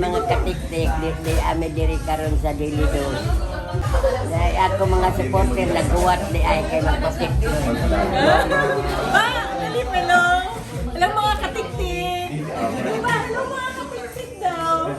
mga katiktik, di ame diri karon sa Dilidos. Dahil ako mga supporter nagkuwat di ay kay magpatiktik. Dali pelong! Alam mga katiktik! Diba? Alam mga katiktik daw!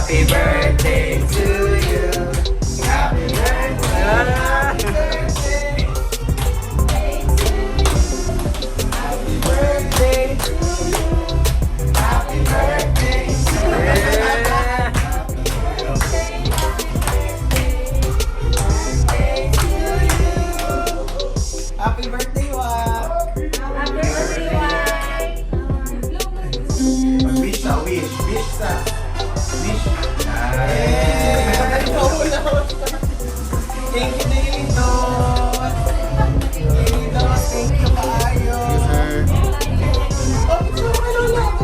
Happy birthday to you. Happy birthday. Happy birthday. Happy birthday to you. Happy birthday to you. Happy birthday, Wak. Wish sa wish. Wish sa wish. Thank you, Dilidos. Dilidos, thank you kaayo. Oh, gusto mo ano lang.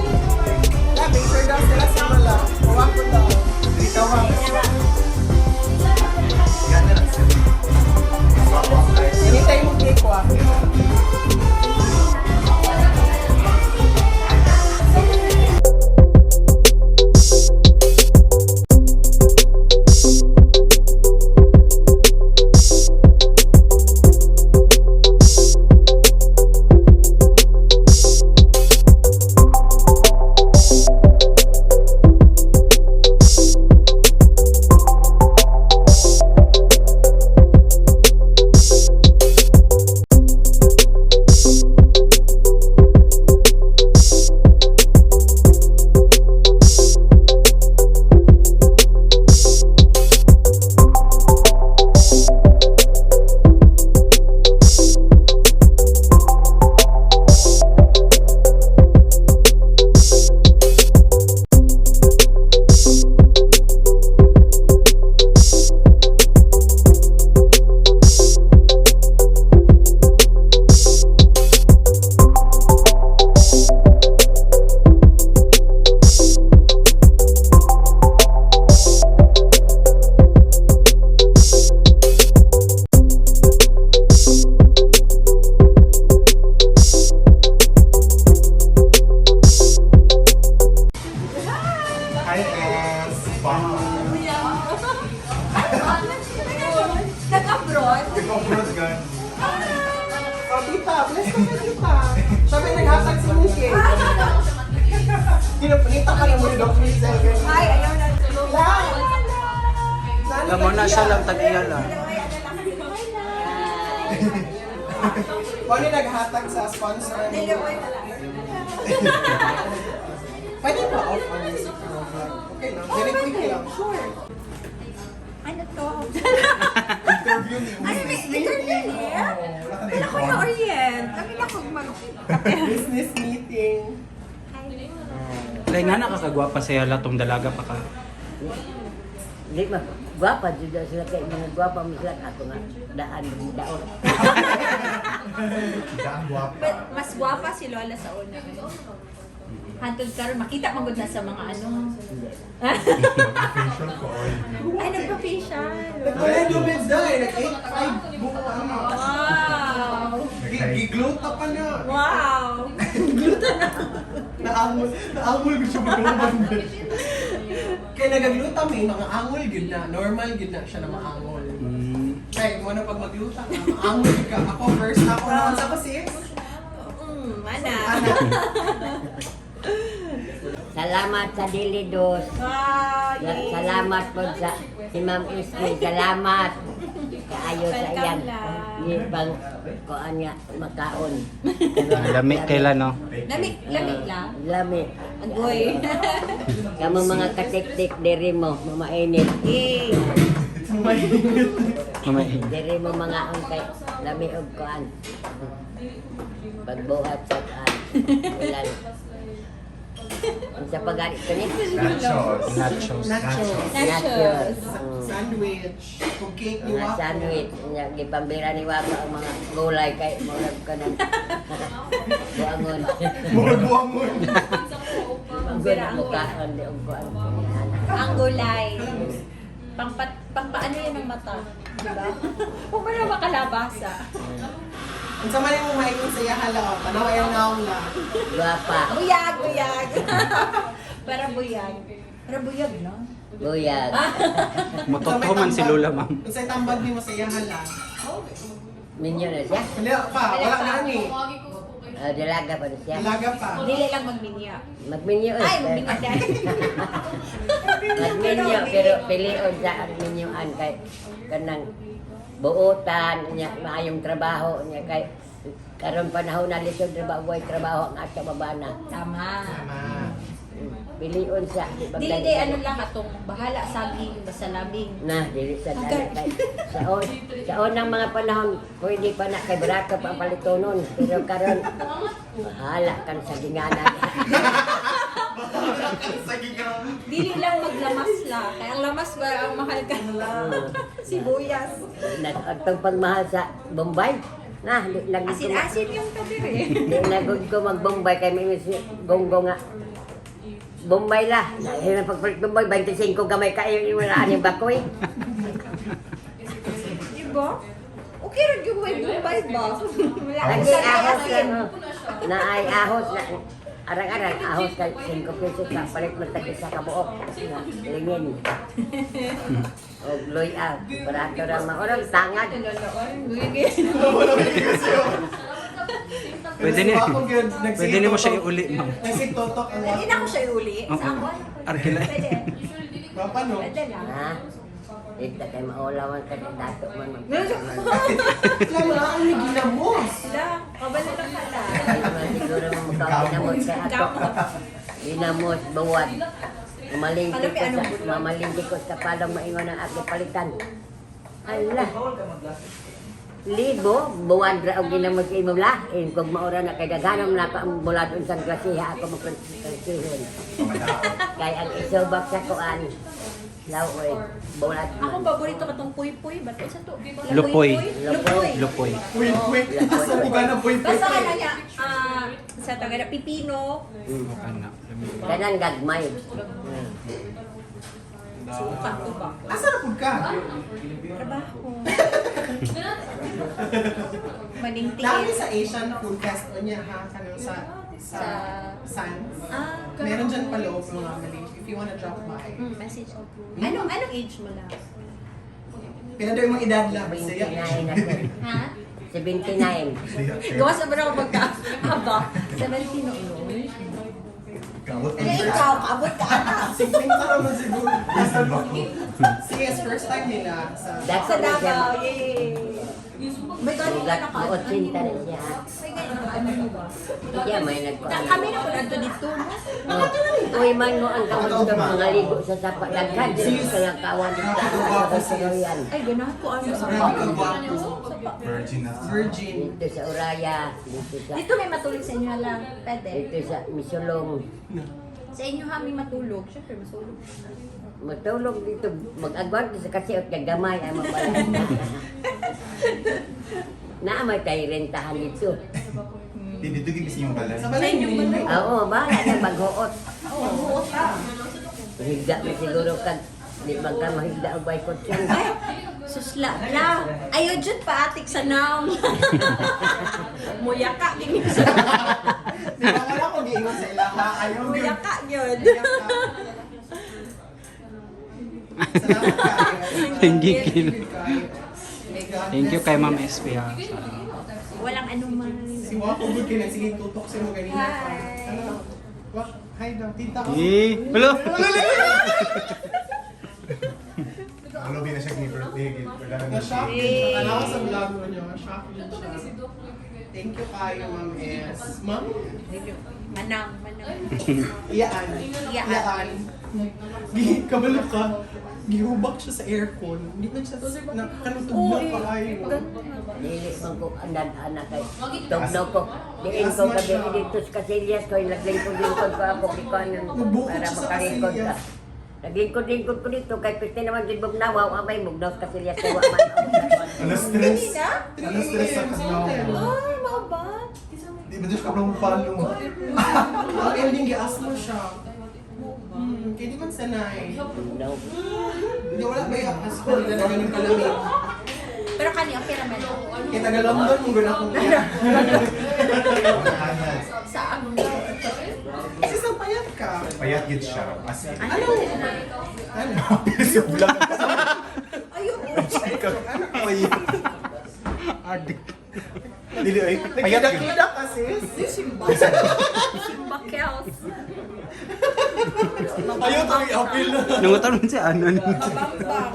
Make sure daw sila sa wala. Huwag ko daw. Dito, Wak. Ganda lang sila. Anytime mo cake, Wak. Hi, Ens. Nag-abroad? Nag-abroad ka. Oh, tita, bless ka na tita. Sabi naghatag si Muki. Kinapalita ka na mo ni Dr. Rizal. Ay, ayaw na. Lamo na siya lang tag-iya lang. Pwede naghatag sa sponsor. Pwede ba off on this? Okay lang. Very quick lang. Sure. Interview ni Ano may interview niya? Wala ko yung Orient. Kami na kung Business meeting. Kaya nga nakakagwapa siya latong dalaga pa ka. Di ma, guwapa juga sila kay mga guwapa mo sila ako nga daon. Daan guwapo. But mas gwapa si Lola sa una. Hantod karon makita magud na sa mga ano. Facial ko oil. Ay nagpa-facial. Nag-alay lumens dahil. Nag-8-5 buko ano. Wow. Gigloat na pa na. Wow. Naangol ko siya magkaman. Kaya nagagluta may nakaangol gid na. Normal gid na siya na maangol. Kaya kung ano pag magluta ka, maangol ka. Ako first ako naman sa kasi. Mana. Salamat sa Dilidos. Wow. Salamat po sa si Ma'am Iski. Salamat. Kaayo sa Welcome iyan. lang. Ni bang kuan nga makaon. Lami kailan no? Lamig lang. Lami. Agoy. Kamu mga katik-tik diri mo, mamainit. Eh. Mamay. Diri mo mga angkay lami og kuan. Pagbuhat sa kuan. Ulan. Ang sa pagani kani. Nachos. Nachos. Nachos. Sandwich. Kung cake ni Mga Wako. sandwich, nya gipambira ni Wako ang mga gulay kay murag kanang buangon. Buwangon. Pambira ang mukhaan di og kuan. Ang gulay. Pangpaano yan ng mata? Diba? Kung wala makalabasa. Ang sama niyo mo maikon sa yahala. Tanaw ayaw naong lang. Guwapa. Buyag, buyag. Para buyag. Para buyag, no? Buyag. Mototho man si Lola, ma'am. Kung sa'y tambag ni mo sa yahala. Minyo na siya. Wala pa. Wala na ni. Dalaga pa na siya. Dalaga pa. Dili lang magminya. Magminyo Ay, magminya dahil. Magminyo pero pilion sa ang minyoan kay kanang buotan nya maayong trabaho nya kay karon panahon na lisod trabaho ang ato babana. Tama. Pilion siya. Dili di ano lang atong bahala saging basta labing. Na dili sa dali kay sa unang mga panahon pwede pa na kay barato pa ang palitonon pero karon bahala kan sa ginganan. Dili lang maglamas la. Kaya ang lamas ba ang mahal ka lang. Sibuyas. Nagtong pagmahal sa Bombay. Na, Asin-asin yung kabiri. Di nagod ko mag-Bombay kay may gonggong nga. Bombay la. Hirap pagpalit Bombay, 25 gamay kayo yung maraan yung bakoy. Diba? Okay rin yung may bumbay ba? Wala Lagi akong ahos asin. lang. Na ay ahos na. Arang-arang ahos kay 5 pesos na palit mo tag isa ka buok. Lingin. O loy out. Barato ra maorang tangad. Pwede ni mo siya iuli, ma'am. Kasi totok ang Hindi na ko siya iuli. Sa Okay. ako. Arkila. Pwede. Paano? Pwede lang. Ha? Ito kay maulawan ka ng dato man. Alam mo na, ang ginamos. Wala. Kabalo lang pala. Siguro mo magkakinamot kay ato. Ginamos, bawat. Mamalingki ko sa, mamalingki ko sa palong maingon ang aking palitan. Ala. Libo, buwan ra og ginamos kay mo la. Kung maura na kay daghanom na ka ang buladon sa glasiha ako magkonsultasyon. Kay ang isubak sa kuan. Laoy, bulat Akong man. paborito katong puy-puy. Ba't isa to? Lupoy. Lupoy. Lupoy. Wait. Asa mo ka na boy? Basta ka na niya, sa taga pipino, Ano? Kanang gagmay. sukat ko ba? Asa na pud ka? Trabaho. Dami Maningtingin. sa Asian food fest o niya ha, kanang sa Sands. Meron dyan pa loob mga mali. If you wanna drop by. Message ko. Anong age mo lang? Pila daw yung mga edad lang. Siya. 79 ako. Ha? 79. Gawas na ba na ako pagka-haba? 17 noon. Kamot Ano ikaw? Abot ka na. Sibling ka naman siguro. Yes, first time nila sa... Dako Sa na siya. Davao. Yay! May ganun ka naka Buot sinta na siya. May ganun ka ano mo ba? Iya, may nagkuhan. Kami na po nandito dito. Uy, man mo ang kamot ng mga ligo sa sapa. Daghan, kaya kawan dito sa kasuluyan. Ay, ganahan ko ano sa Virgin. Dito sa Uraya, dito sa... Dito may matulog sa inyo lang. Pwede. Dito sa Misulong. Sa inyo ha, may matulog. Siyempre, matulog. Matulog dito, mag-agwag sa kasiot kag gamay ang mabalay. Naamay tayo rentahan dito. Dito gibis yung balay. Sa balay mo. Oo, bahala na maghuot. Higda mo siguro kag di magka mahigda ang baykot siya. Ay, susla. La, ayaw dyan pa atik sa naong. Muyaka, gini sa. Di ba wala ko giingon sa ilaha? Ayaw yun. Muyaka yun. Salamat kayo. Thank you. Thank you kay Ma'am SP ha. Walang anuman. Si Wako good kayo sige tutok sa mo ganina pa. Hi. Ano? Wak, hi daw. Tita ko. Hello. Ang lobi na siya ni birthday gift. Wala na Na-shock siya. din. Alam ko sa vlog mo niyo. Na-shock din siya. Thank you kayo, Ma'am S. Ma'am? Manang. Iyaan. Iyaan. Kabalo ka. Gihubak siya sa aircon. Hindi man siya nakanutog na paayo. Dili man ko anak kay tugnaw ko. Diin ko gabi dito sa Casillas ko naglingkod-lingkod ko ako kikanan para makalingkod ka. Naglingkod-lingkod ko dito kay piste naman din bugnaw amay bugnaw sa Casillas kay wa man. Ano stress? Kanina? Ano stress sa kasama? Ay, mga ba? Di ba Diyos ka pala magpalo mo? Ang ending gias mo siya. Kaya di man sanay. Bugnaw. Hindi wala ba yung school na ganun kalamig. Pero kani, okay naman. Kaya taga-London mong gano'n akong iya. Sa ano? Kasi sa payat ka. Payat git siya. As in. Ano? Ano? Sa vlog. Ayoko. Ano? Payat. Adik. Dili ay payat git. Nagkida kasi. Simba. Simba Kels. Ayaw to i-appeal na. Nangutan mo si Anon. Mabambang.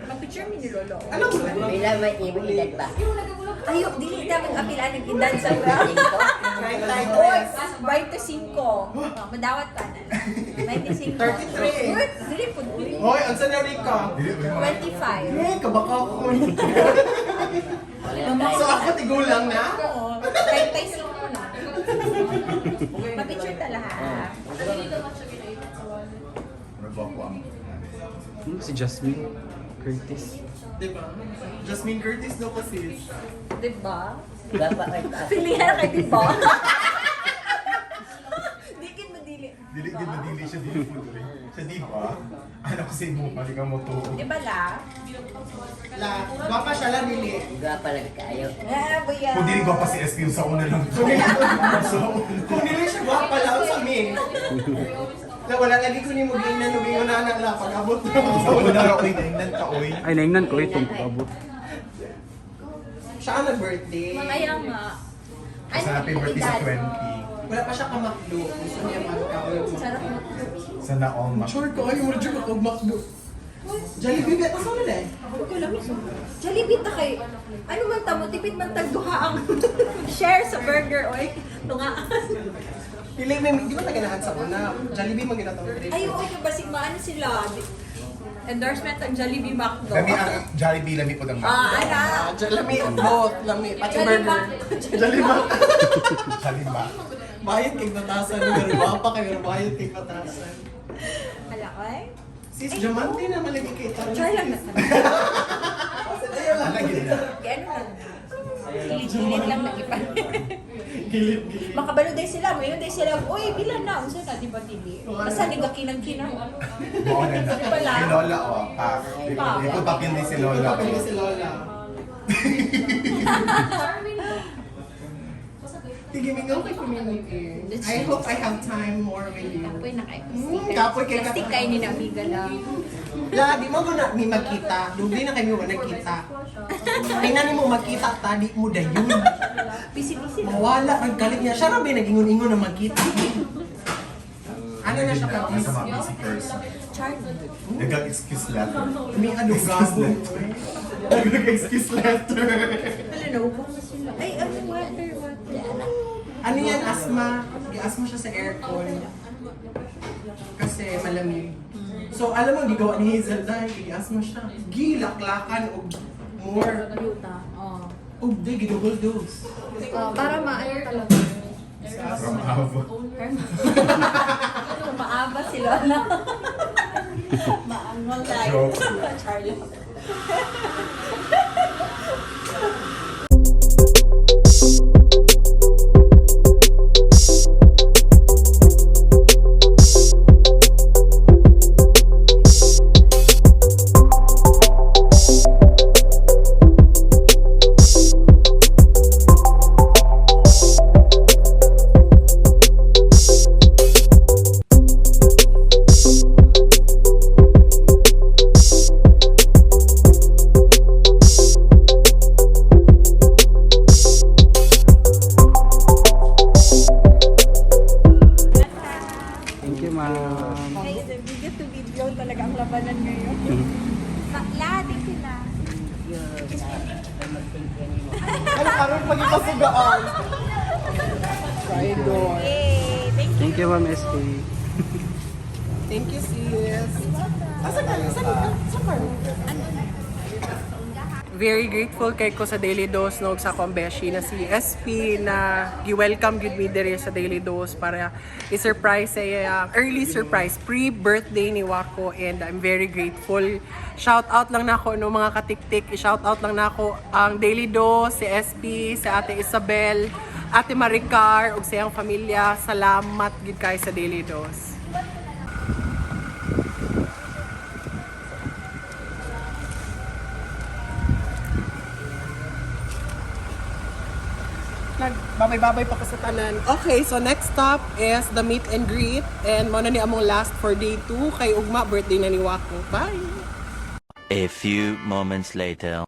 Mag-picture mi ni Lolo. Ano ba? Bila may edad ba? Ayok, dili na mag-apil ang edad sa bra. Oy, 25. Madawat ka na. 25. 33. Uy, dili po. Hoy, ang sanari ka. Dili ay 25. Eh, kabaka ko. So ako tigulang na? Oo, 25 na. Ma-picture ta lahat. Ano ba ko ang Si Jasmine Curtis. Diba? Jasmine Curtis daw kasi. Diba? Gapa ay taas. Pilihan ka, diba? Dikin mo dili. dili gid madili siya dili po dili. Sa di ba? Ano kasi mo pali ka mo to. Diba la? La, gwapa siya lang nili. Gapa lang kayo. Ah, buya. Kung dili ba pa si SP sa una lang to. So, Kung nili siya gwapa lang sa amin. Na wala lagi ko ni mo giingnan no gingon na anak la pag-abot na sa una ra oy tingnan ka oy. Ay, naingnan ko itong abot. Siya ang nag-birthday. Mamaya nga. Sa happy birthday sa 20. Wala pa siya kamakdo. Gusto niya magkaulog. Sarap mo. Sa naong mak. Sure ko, ay mo dyan ako makdo. Jollibee ba? Asa na eh? Ako lang ito. Jollibee ta kay. Ano man tamo, tipid man tagduha ang share sa burger, oy. Tungaan. Pili may, di ba naganahan sa una? Jollibee mo ginatawag rin. Ay, okay, basig maano sila. Endorsement ang Jollibee McDo. Lami ang Jollibee lami po ang mak. Ana. Lami, both, lami, pati burger. Jollibee. Halimba. Bayad kay batasan, pero guwapa kayo, bayad kay batasan. Hala, oy. Sis, Diamante na malagi kay Taro. Try lang na sa. Lagi na. Kaya ano lang. Gilid-gilid lang nag-ipan. Gilid-gilid. Makabalo day sila, mayroon day sila, uy, bilan na, unsa na, di ba, Tili? Basta nagakinang-kinang. Buo na na. Wala. Si Lola o. Ito papil ni si Lola. Kapag si Lola. Tigimingaw kay community. I hope I have time more with you. Kapoy na kayo. Kapoy kay Plastic kayo ni na amiga lang. La, di mo na ni magkita. Dugay na kayo nagkita. Ay na ni mo magkita, tadi mo dayon. Pisi-pisi lang. Mawala ang galit niya. Siya rabi nag-ingon-ingon na magkita. Ano na siya Sa ka-busy? mga busy person. Charlie. Nag-excuse letter. May anong gabo. Nag-excuse letter. Wala na, ubong na sila. Ay, ano, water. Ano yan, asthma? Asthma siya sa aircon. Kasi malamig. So, alam mo, gigawa ni Hazel dahil asthma siya. Gilaklakan o more. Gluta. Oh. O, di, gidouble dose. Para maano talaga. From Ava. Maaba si Lola. Maangol tayo. Joke. Charlie. Thank you, ma'am. Ay, the video to video talaga ang labanan ngayon. Lating sila. Ano, parang pagkikasugaan. Idol. Yay! Thank you. Thank you, Ma'am SK. Thank you, sis. Saan ka? Very grateful kay ko sa Daily Dose no sa kombeshi na si SP na gi-welcome gud mi diri sa Daily Dose para i-surprise sa early surprise pre-birthday ni Wako, and I'm very grateful. Shout out lang nako no mga katiktik, i-shout out lang nako ang Daily Dose, si SP, si Ate Isabel, Ate Maricar ug sa iyang pamilya. Salamat gid kay sa Daily Dose. Babay-babay pa ko sa tanan. Okay, so next stop is the meet and greet. And mao na ni among last for day 2 kay ugma birthday na ni Wako. Bye! A few moments later.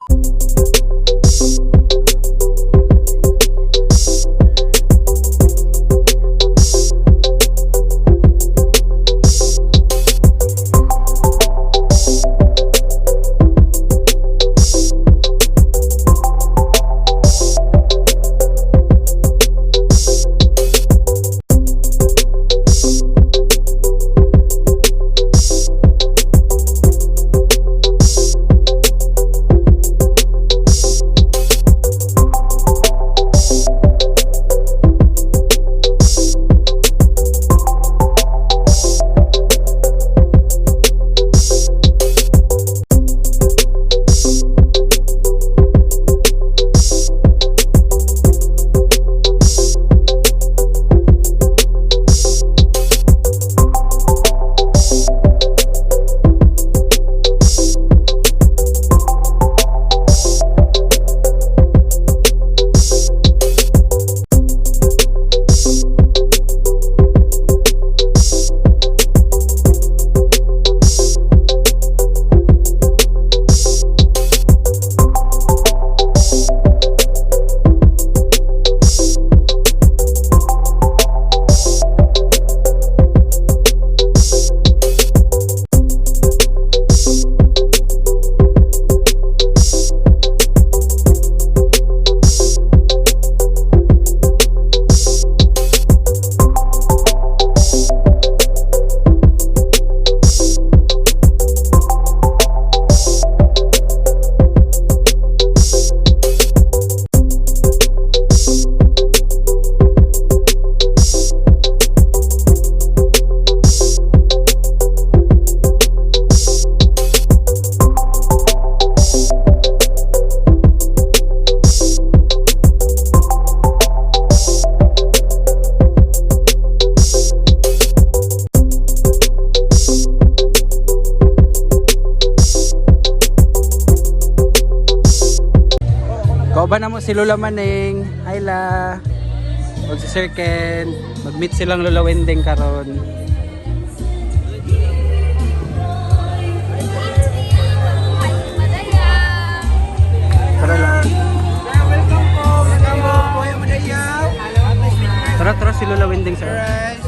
Kauban na mo si Lola Maneng, Ayla, o si Sir Ken. Mag-meet silang Lola Wendeng karon. Tara lang. Welcome po! Welcome po! Kuya Madayaw! Tara si Lola Wendeng, sir. Alright.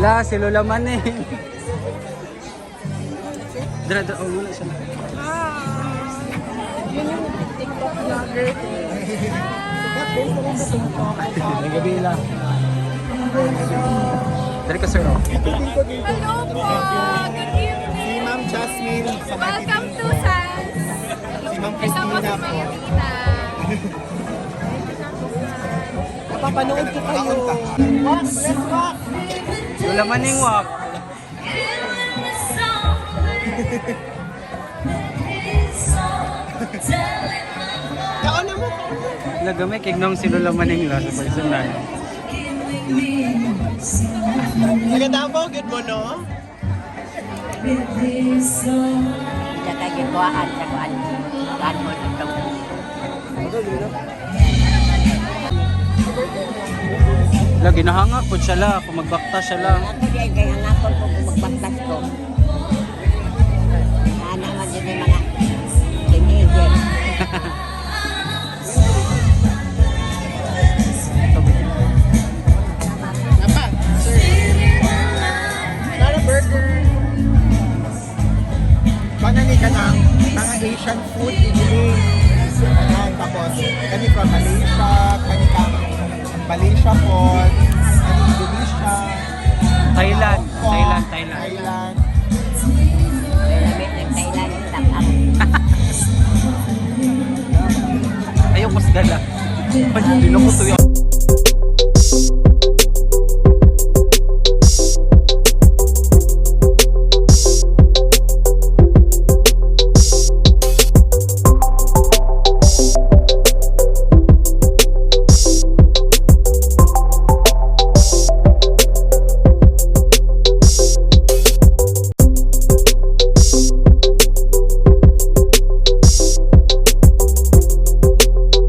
La, si Lola Maneng. Dra, oh, muna siya. May gabi lang. Dari ka, sir. Hello po! Good evening! Si Ma'am Jasmine sa Welcome to Sans! Si Ma'am Kasama Christina si po. Mayamina. Napapanood ko kayo. Walk, let's walk. Lola Maneng walk. Kaon na mo. Lagamay, kignong si Lola Maneng la sa personal. Taga Davao, good mo, no? Kita tayo gituaan sa kuan. Ganun itong Lagi nahanga po siya la, kung magbakta siya la. ako diyan kaya ngakon ko kung magbaktas ko. Ana man din yung mga teenager. Napa, sir. Tara, burger. Panani ka ng mga Asian food eating. Ayan, tapos kami from Malaysia, kami from Malaysia po, kami Indonesia, Thailand, Hong Kong, Thailand, Thailand. Thailand. Lamit ng Thailand yung tap-up. Ayaw ko sa gala. Ay, dinoko to yun.